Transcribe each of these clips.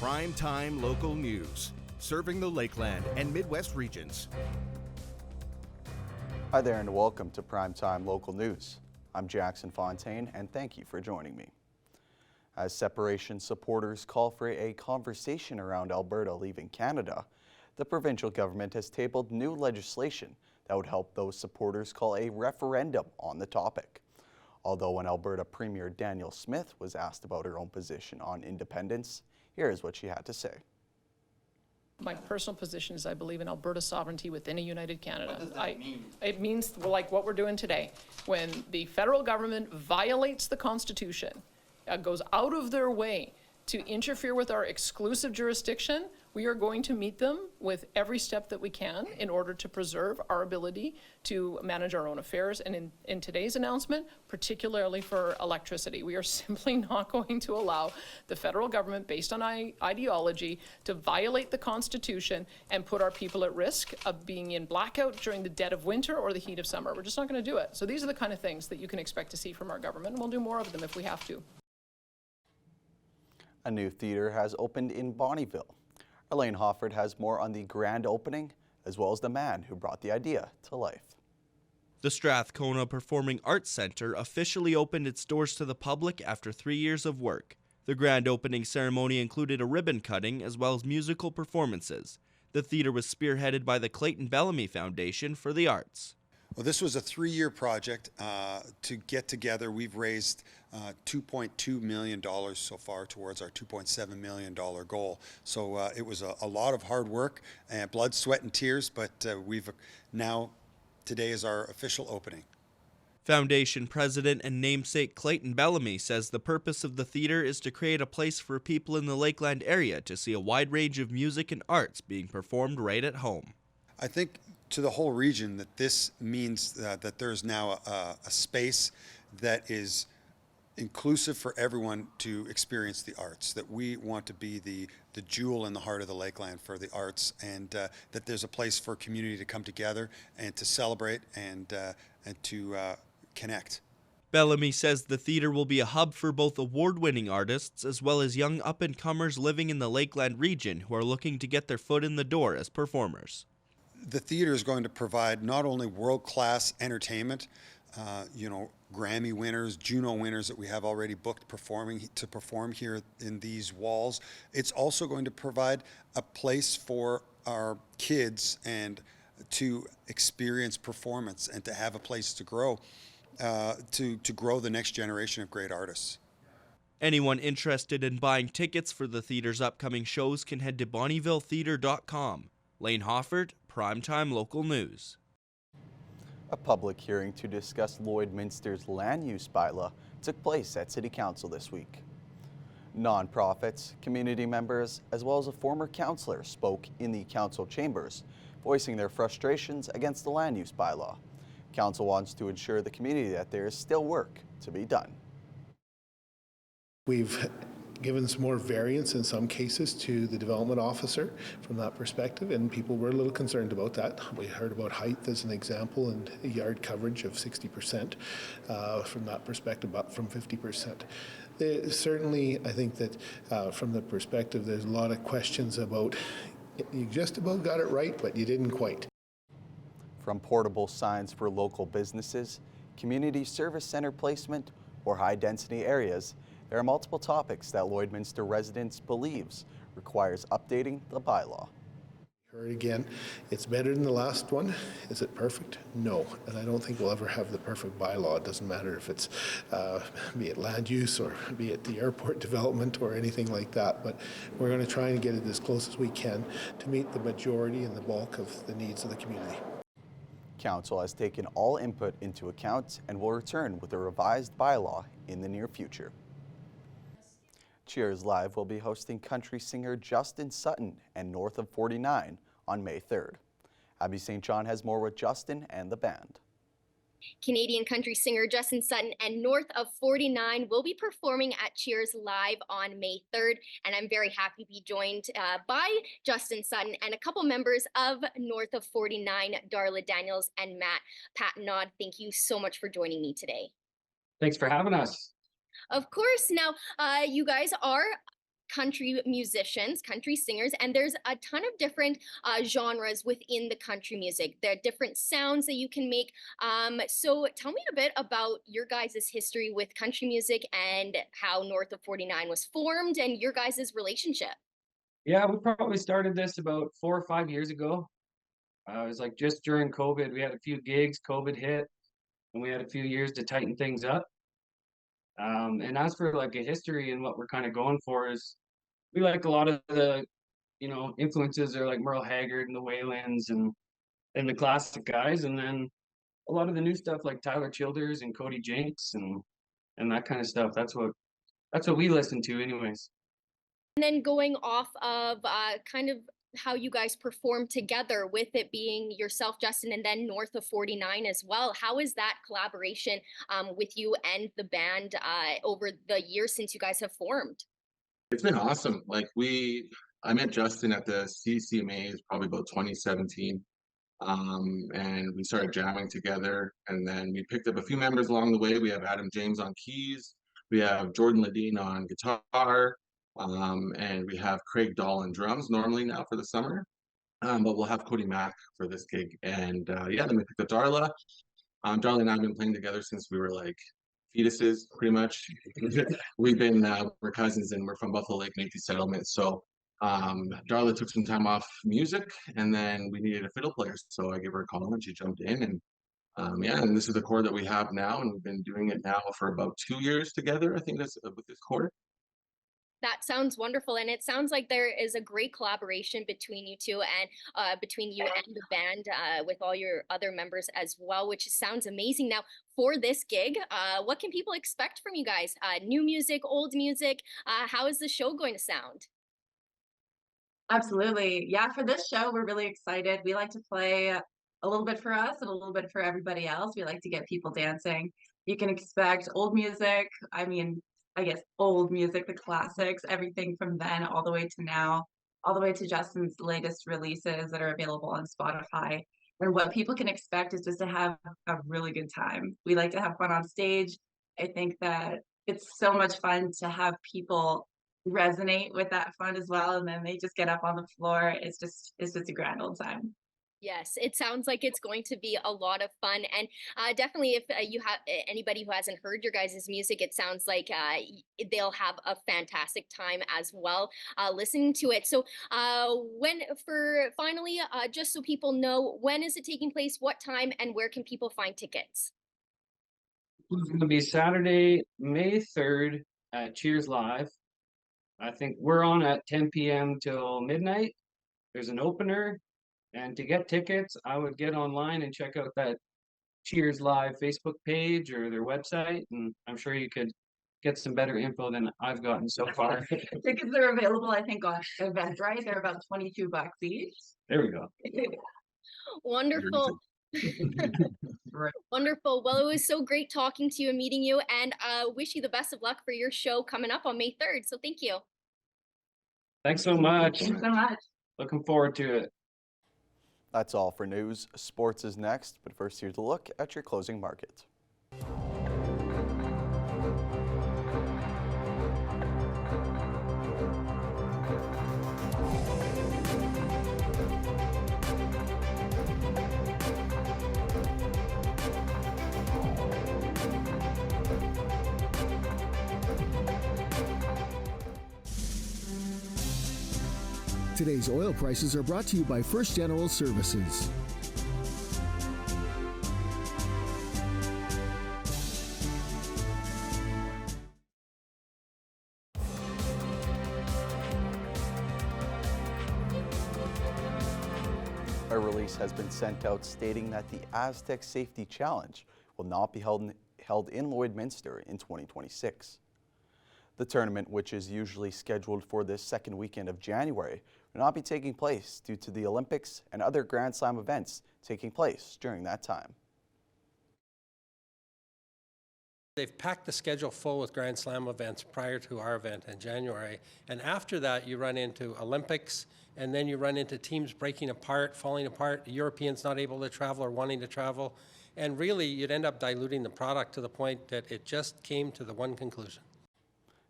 Prime-time local news, serving the Lakeland and Midwest regions. Hi there and welcome to Primetime Local News. I'm Jackson Fontaine and thank you for joining me. As separation supporters call for a conversation around Alberta leaving Canada, the provincial government has tabled new legislation that would help those supporters call a referendum on the topic. Although when Alberta Premier Danielle Smith was asked about her own position on independence, here's what she had to say. My personal position is I believe in Alberta sovereignty within a united Canada. What does that mean? It means like what we're doing today. When the federal government violates the Constitution, goes out of their way to interfere with our exclusive jurisdiction, we are going to meet them with every step that we can in order to preserve our ability to manage our own affairs. And in today's announcement, particularly for electricity, we are simply not going to allow the federal government, based on ideology, to violate the Constitution and put our people at risk of being in blackout during the dead of winter or the heat of summer. We're just not going to do it. So these are the kind of things that you can expect to see from our government, and we'll do more of them if we have to. A new theater has opened in Bonnyville. Elaine Hofford has more on the grand opening, as well as the man who brought the idea to life. The Strathcona Performing Arts Centre officially opened its doors to the public after 3 years of work. The grand opening ceremony included a ribbon cutting as well as musical performances. The theater was spearheaded by the Clayton Bellamy Foundation for the Arts. Well, this was a 3-year project to get together. We've raised $2.2 million so far towards our $2.7 million goal. So it was a lot of hard work and blood, sweat, and tears, but today is our official opening. Foundation president and namesake Clayton Bellamy says the purpose of the theater is to create a place for people in the Lakeland area to see a wide range of music and arts being performed right at home. I think to the whole region that this means that there's now a space that is inclusive for everyone to experience the arts, that we want to be the jewel in the heart of the Lakeland for the arts, and that there's a place for community to come together and to celebrate and to connect. Bellamy says the theater will be a hub for both award-winning artists as well as young up-and-comers living in the Lakeland region who are looking to get their foot in the door as performers. The theater is going to provide not only world-class entertainment, Grammy winners, Juno winners that we have already booked to perform here in these walls. It's also going to provide a place for our kids and to experience performance and to have a place to grow, to grow the next generation of great artists. Anyone interested in buying tickets for the theater's upcoming shows can head to bonnyvilletheater.com. Lane Hofford, Primetime Local News. A public hearing to discuss Lloydminster's land use bylaw took place at City Council this week. Nonprofits, community members, as well as a former councillor spoke in the council chambers, voicing their frustrations against the land use bylaw. Council wants to ensure the community that there is still work to be done. We've given some more variance in some cases to the development officer from that perspective, and people were a little concerned about that. We heard about height as an example and yard coverage of 60% from that perspective, up from 50%. Certainly, I think that from the perspective, there's a lot of questions about you just about got it right, but you didn't quite. From portable signs for local businesses, community service center placement, or high-density areas, there are multiple topics that Lloydminster residents believes requires updating the bylaw. Heard again, it's better than the last one. Is it perfect? No, and I don't think we'll ever have the perfect bylaw. It doesn't matter if it's be it land use or be it the airport development or anything like that, but we're going to try and get it as close as we can to meet the majority and the bulk of the needs of the community. Council has taken all input into account and will return with a revised bylaw in the near future. Cheers Live will be hosting country singer Justin Sutton and North of 49 on May 3rd. Abby St. John has more with Justin and the band. Canadian country singer Justin Sutton and North of 49 will be performing at Cheers Live on May 3rd, and I'm very happy to be joined by Justin Sutton and a couple members of North of 49, Darla Daniels and Matt Patnaud. Thank you so much for joining me today. Thanks for having us. Of course. Now, you guys are country musicians, country singers, and there's a ton of different genres within the country music. There are different sounds that you can make. So tell me a bit about your guys' history with country music and how North of 49 was formed and your guys' relationship. Yeah, we probably started this about 4 or 5 years ago. It was like just during COVID. We had a few gigs, COVID hit, and we had a few years to tighten things up. And as for like a history and what we're kind of going for is we like a lot of the, influences are like Merle Haggard and the Waylands and the classic guys, and then a lot of the new stuff like Tyler Childers and Cody Jinks and that kind of stuff. That's what we listen to anyways. And then going off of kind of how you guys perform together, with it being yourself, Justin, and then North of 49 as well. How is that collaboration with you and the band over the years since you guys have formed? It's been awesome. I met Justin at the CCMAs probably about 2017. And we started jamming together, and then we picked up a few members along the way. We have Adam James on keys, we have Jordan Ladine on guitar, and we have Craig Dahl on drums normally now for the summer. But we'll have Cody Mack for this gig. And then we picked up Darla. Darla and I have been playing together since we were like fetuses, pretty much. We're cousins, and we're from Buffalo Lake Métis Settlement. So Darla took some time off music, and then we needed a fiddle player. So I gave her a call, and she jumped in. And and this is the chord that we have now, and we've been doing it now for about 2 years together, I think, that's with this chord. That sounds wonderful, and it sounds like there is a great collaboration between you two and between you and the band with all your other members as well, which sounds amazing. Now, for this gig, what can people expect from you guys? New music, old music? How is the show going to sound? Absolutely. Yeah, for this show, we're really excited. We like to play a little bit for us and a little bit for everybody else. We like to get people dancing. You can expect old music. I guess old music, the classics, everything from then all the way to now, all the way to Justin's latest releases that are available on Spotify. And what people can expect is just to have a really good time. We like to have fun on stage. I think that it's so much fun to have people resonate with that fun as well, and then they just get up on the floor. It's just a grand old time. Yes, it sounds like it's going to be a lot of fun, and definitely, if you have anybody who hasn't heard your guys' music, it sounds like they'll have a fantastic time as well listening to it. So, finally, just so people know, when is it taking place, what time, and where can people find tickets? It's going to be Saturday, May 3rd at Cheers Live. I think we're on at 10 p.m. till midnight. There's an opener. And to get tickets, I would get online and check out that Cheers Live Facebook page or their website. And I'm sure you could get some better info than I've gotten so far. Tickets are available, I think, on Eventbrite. They're about $22 each. There we go. Wonderful. Wonderful. Well, it was so great talking to you and meeting you, and wish you the best of luck for your show coming up on May 3rd. So thank you. Thanks so much. Thanks so much. Looking forward to it. That's all for news. Sports is next, but first here's a look at your closing market. Today's oil prices are brought to you by First General Services. A release has been sent out stating that the Aztec Safety Challenge will not be held in Lloydminster in 2026. The tournament, which is usually scheduled for the second weekend of January, will not be taking place due to the Olympics and other Grand Slam events taking place during that time. They've packed the schedule full with Grand Slam events prior to our event in January. And after that, you run into Olympics, and then you run into teams breaking apart, falling apart, Europeans not able to travel or wanting to travel. And really, you'd end up diluting the product to the point that it just came to the one conclusion.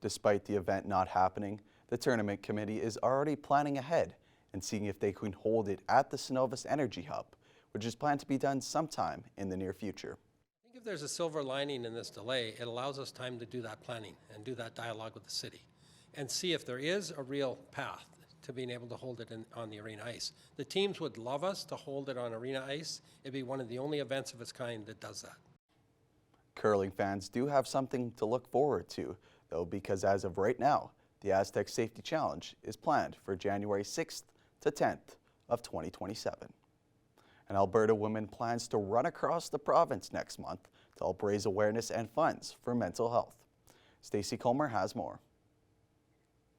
Despite the event not happening, The tournament committee is already planning ahead and seeing if they can hold it at the Cenovus Energy Hub, which is planned to be done sometime in the near future. I think if there's a silver lining in this delay, it allows us time to do that planning and do that dialogue with the city and see if there is a real path to being able to hold it on the arena ice. The teams would love us to hold it on arena ice. It'd be one of the only events of its kind that does that. Curling fans do have something to look forward to, though, because as of right now, the Aztec Safety Challenge is planned for January 6th to 10th of 2027. An Alberta woman plans to run across the province next month to help raise awareness and funds for mental health. Stacey Comer has more.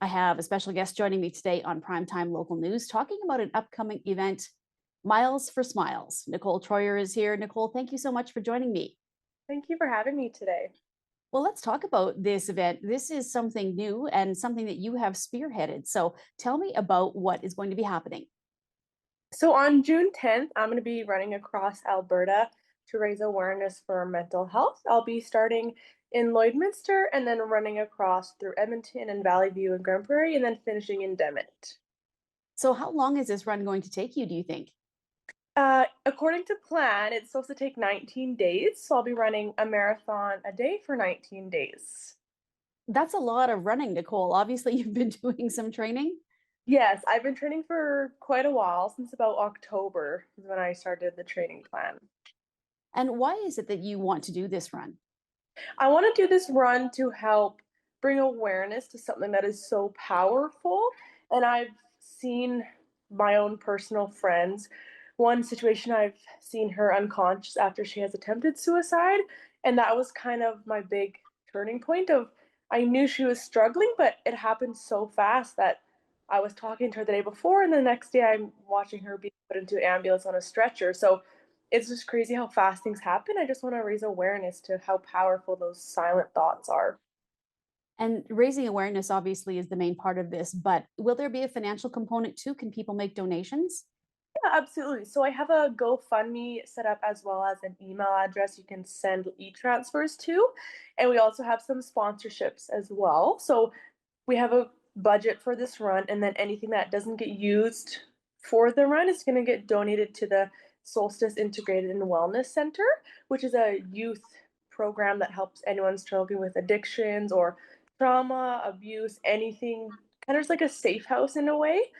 I have a special guest joining me today on Primetime Local News, talking about an upcoming event, Miles for Smiles. Nicole Troyer is here. Nicole, thank you so much for joining me. Thank you for having me today. Well, let's talk about this event. This is something new and something that you have spearheaded. So tell me about what is going to be happening. So on June 10th, I'm going to be running across Alberta to raise awareness for mental health. I'll be starting in Lloydminster and then running across through Edmonton and Valley View and Grand Prairie and then finishing in Demet. So how long is this run going to take you, do you think? According to plan, it's supposed to take 19 days. So I'll be running a marathon a day for 19 days. That's a lot of running, Nicole. Obviously, you've been doing some training. Yes, I've been training for quite a while, since about October is when I started the training plan. And why is it that you want to do this run? I want to do this run to help bring awareness to something that is so powerful. And I've seen my own personal friends. One situation, I've seen her unconscious after she has attempted suicide. And that was kind of my big turning point of, I knew she was struggling, but it happened so fast that I was talking to her the day before, and the next day I'm watching her be put into an ambulance on a stretcher. So it's just crazy how fast things happen. I just want to raise awareness to how powerful those silent thoughts are. And raising awareness obviously is the main part of this, but will there be a financial component too? Can people make donations? Yeah, absolutely. So I have a GoFundMe set up as well as an email address you can send e-transfers to. And we also have some sponsorships as well. So we have a budget for this run, and then anything that doesn't get used for the run is going to get donated to the Solstice Integrated and Wellness Center, which is a youth program that helps anyone struggling with addictions or trauma, abuse, anything, kind of just like a safe house in a way.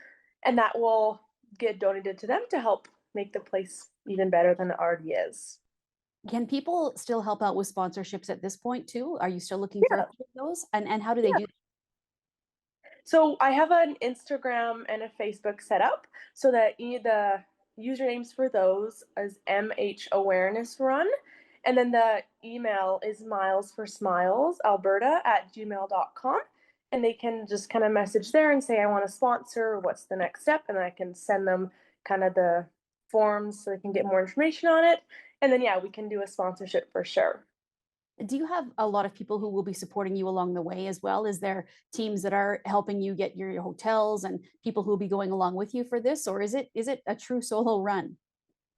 And that will get donated to them to help make the place even better than it already is. Can people still help out with sponsorships at this point too? Are you still looking for those? And how do they do that? So I have an Instagram and a Facebook set up so that the usernames for those is MH Awareness Run. And then the email is milesforsmilesalberta@gmail.com. And they can just kind of message there and say, I want to sponsor, what's the next step? And I can send them kind of the forms so they can get more information on it. And then, yeah, we can do a sponsorship for sure. Do you have a lot of people who will be supporting you along the way as well? Is there teams that are helping you get your hotels and people who will be going along with you for this? Or is it a true solo run?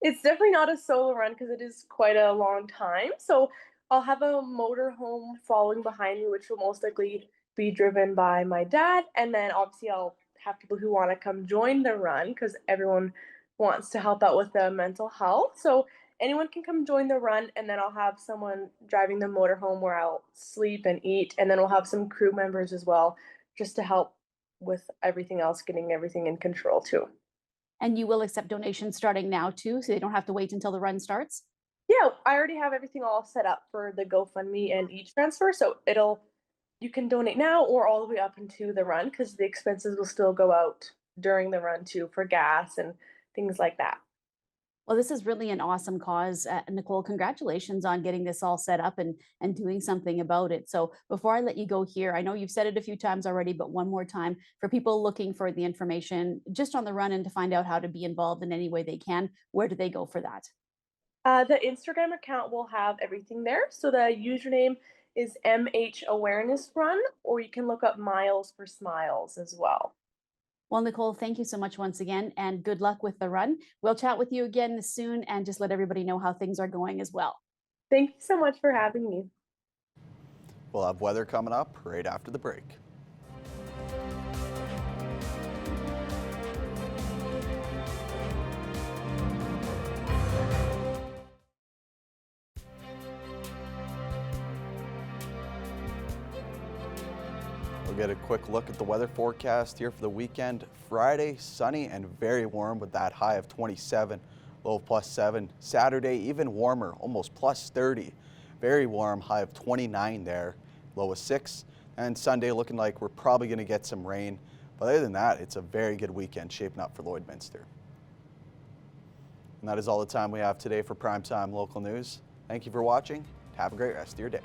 It's definitely not a solo run because it is quite a long time. So I'll have a motorhome following behind me, which will most likely be driven by my dad. And then obviously I'll have people who want to come join the run because everyone wants to help out with the mental health. So anyone can come join the run, and then I'll have someone driving the motorhome where I'll sleep and eat. And then we'll have some crew members as well, just to help with everything else, getting everything in control too. And you will accept donations starting now too, so they don't have to wait until the run starts? Yeah, I already have everything all set up for the GoFundMe and e-transfer. So you can donate now or all the way up into the run because the expenses will still go out during the run too for gas and things like that. Well, this is really an awesome cause. Nicole, congratulations on getting this all set up and doing something about it. So before I let you go here, I know you've said it a few times already, but one more time for people looking for the information just on the run and to find out how to be involved in any way they can, where do they go for that? The Instagram account will have everything there. So the username is MH Awareness Run, or you can look up Miles for Smiles as well. Well, Nicole, thank you so much once again, and good luck with the run. We'll chat with you again soon and just let everybody know how things are going as well. Thank you so much for having me. We'll have weather coming up right after the break. We'll get a quick look at the weather forecast here for the weekend. Friday, sunny and very warm with that high of 27, low of +7. Saturday, even warmer, almost +30. Very warm, high of 29 there, low of 6. And Sunday looking like we're probably going to get some rain. But other than that, it's a very good weekend shaping up for Lloydminster. And that is all the time we have today for Primetime Local News. Thank you for watching. Have a great rest of your day.